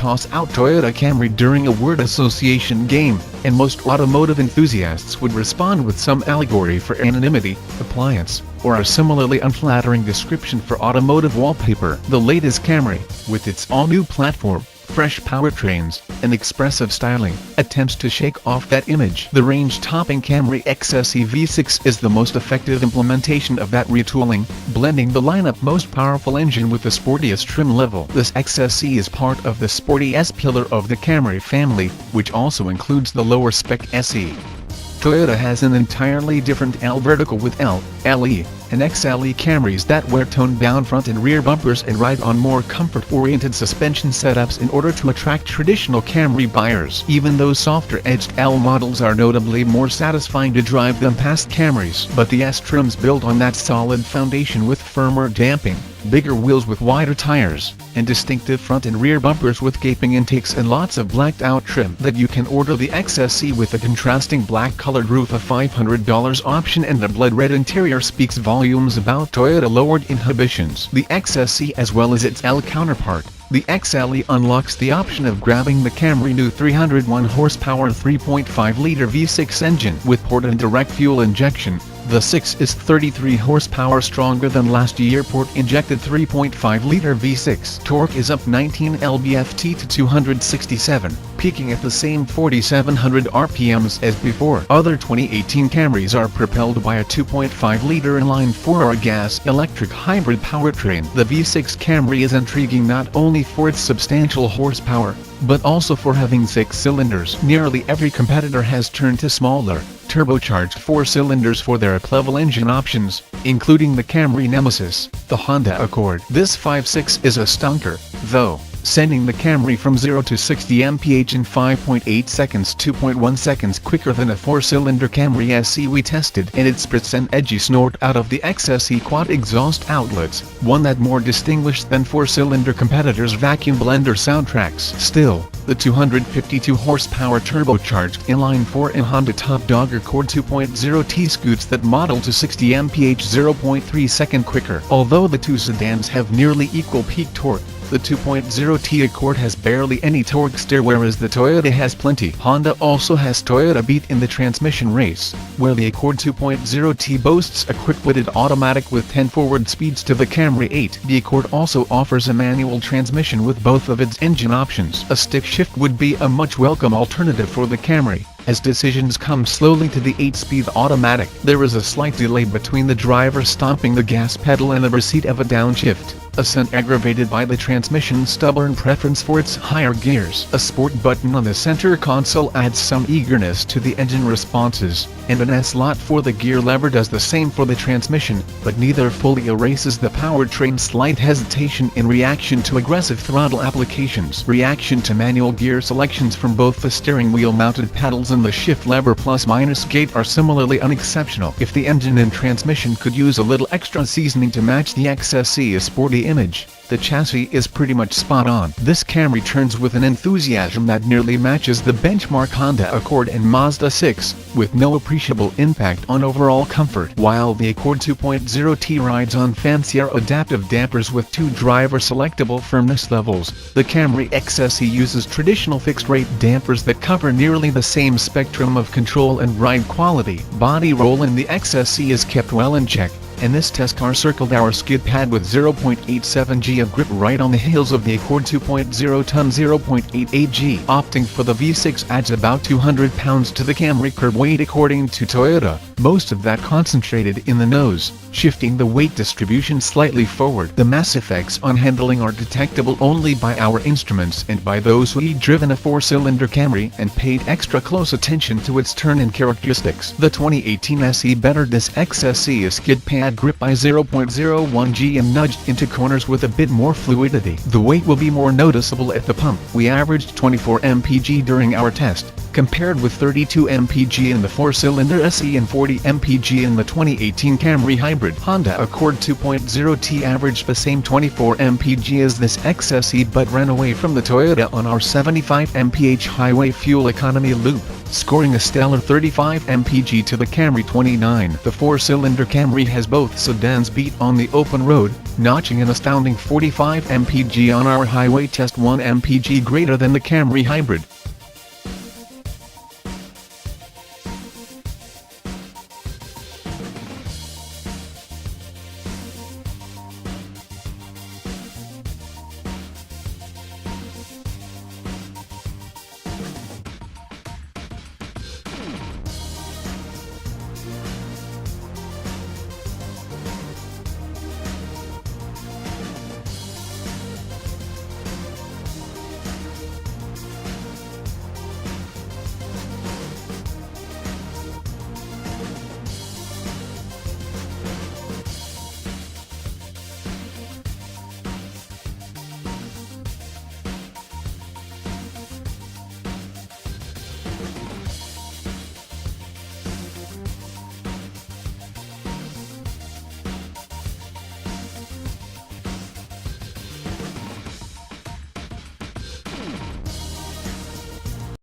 toss out Toyota Camry during a word association game, and most automotive enthusiasts would respond with some allegory for anonymity, appliance, or a similarly unflattering description for automotive wallpaper. The latest Camry, with its all-new platform, fresh powertrains, and expressive styling, attempts to shake off that image. The range-topping Camry XSE V6 is the most effective implementation of that retooling, blending the lineup most powerful engine with the sportiest trim level. This XSE is part of the sporty S pillar of the Camry family, which also includes the lower-spec SE. Toyota has an entirely different L vertical with L, LE, and XLE Camrys that wear toned-down front and rear bumpers and ride on more comfort-oriented suspension setups in order to attract traditional Camry buyers. Even though softer-edged L models are notably more satisfying to drive than past Camrys, but the S trims build on that solid foundation with firmer damping, bigger wheels with wider tires, and distinctive front and rear bumpers with gaping intakes and lots of blacked-out trim. That you can order the XSE with a contrasting black-colored roof, a $500 option, and a blood-red interior speaks volumes about Toyota lowered inhibitions. The XSE, as well as its L counterpart, the XLE, unlocks the option of grabbing the Camry new 301 horsepower 3.5-liter V6 engine with port and direct fuel injection. The 6 is 33 horsepower stronger than last year port-injected 3.5-liter V6. Torque is up 19 lb-ft to 267, peaking at the same 4,700 RPMs as before. Other 2018 Camrys are propelled by a 2.5-liter inline-4 or gas-electric hybrid powertrain. The V6 Camry is intriguing not only for its substantial horsepower, but also for having 6 cylinders. Nearly every competitor has turned to smaller, turbocharged 4 cylinders for their up-level engine options, including the Camry Nemesis, the Honda Accord. This 5.6 is a stunker, though, sending the Camry from 0 to 60 mph in 5.8 seconds, 2.1 seconds quicker than a 4-cylinder Camry SE we tested, and it spits an edgy snort out of the XSE quad exhaust outlets, one that more distinguished than 4-cylinder competitors' vacuum blender soundtracks. Still, the 252 horsepower turbocharged inline-4 and Honda Top Dog Accord 2.0T scoots that model to 60 mph 0.3 second quicker. Although the two sedans have nearly equal peak torque, the 2.0T Accord has barely any torque steer, whereas the Toyota has plenty. Honda also has Toyota beat in the transmission race, where the Accord 2.0T boasts a quick-witted automatic with 10 forward speeds to the Camry 8. The Accord also offers a manual transmission with both of its engine options. A stick shift would be a much welcome alternative for the Camry, as decisions come slowly to the 8-speed automatic. There is a slight delay between the driver stomping the gas pedal and the receipt of a downshift, a scent aggravated by the transmission's stubborn preference for its higher gears. A sport button on the center console adds some eagerness to the engine responses, and an S-slot for the gear lever does the same for the transmission, but neither fully erases the powertrain's slight hesitation in reaction to aggressive throttle applications. Reaction to manual gear selections from both the steering wheel mounted paddles and the shift lever plus-minus gate are similarly unexceptional. If the engine and transmission could use a little extra seasoning to match the XSE's sporty image, the chassis is pretty much spot on. This Camry turns with an enthusiasm that nearly matches the benchmark Honda Accord and Mazda 6, with no appreciable impact on overall comfort. While the Accord 2.0T rides on fancier adaptive dampers with 2 driver-selectable firmness levels, the Camry XSE uses traditional fixed-rate dampers that cover nearly the same spectrum of control and ride quality. Body roll in the XSE is kept well in check, and this test car circled our skid pad with 0.87 g of grip right on the heels of the Accord 2.0-ton 0.88 g. Opting for the V6 adds about 200 pounds to the Camry curb weight according to Toyota, most of that concentrated in the nose, shifting the weight distribution slightly forward. The mass effects on handling are detectable only by our instruments and by those who have driven a 4-cylinder Camry and paid extra close attention to its turn-in characteristics. The 2018 SE bettered this XSE skid pad grip by 0.01 g and nudged into corners with a bit more fluidity. The weight will be more noticeable at the pump. We averaged 24 mpg during our test, compared with 32 mpg in the 4-cylinder SE and 40 mpg in the 2018 Camry Hybrid. Honda Accord 2.0T averaged the same 24 mpg as this XSE but ran away from the Toyota on our 75 mph highway fuel economy loop. scoring a stellar 35 mpg to the Camry 29. The 4-cylinder Camry has both sedans beat on the open road, notching an astounding 45 mpg on our highway test, 1 mpg greater than the Camry Hybrid.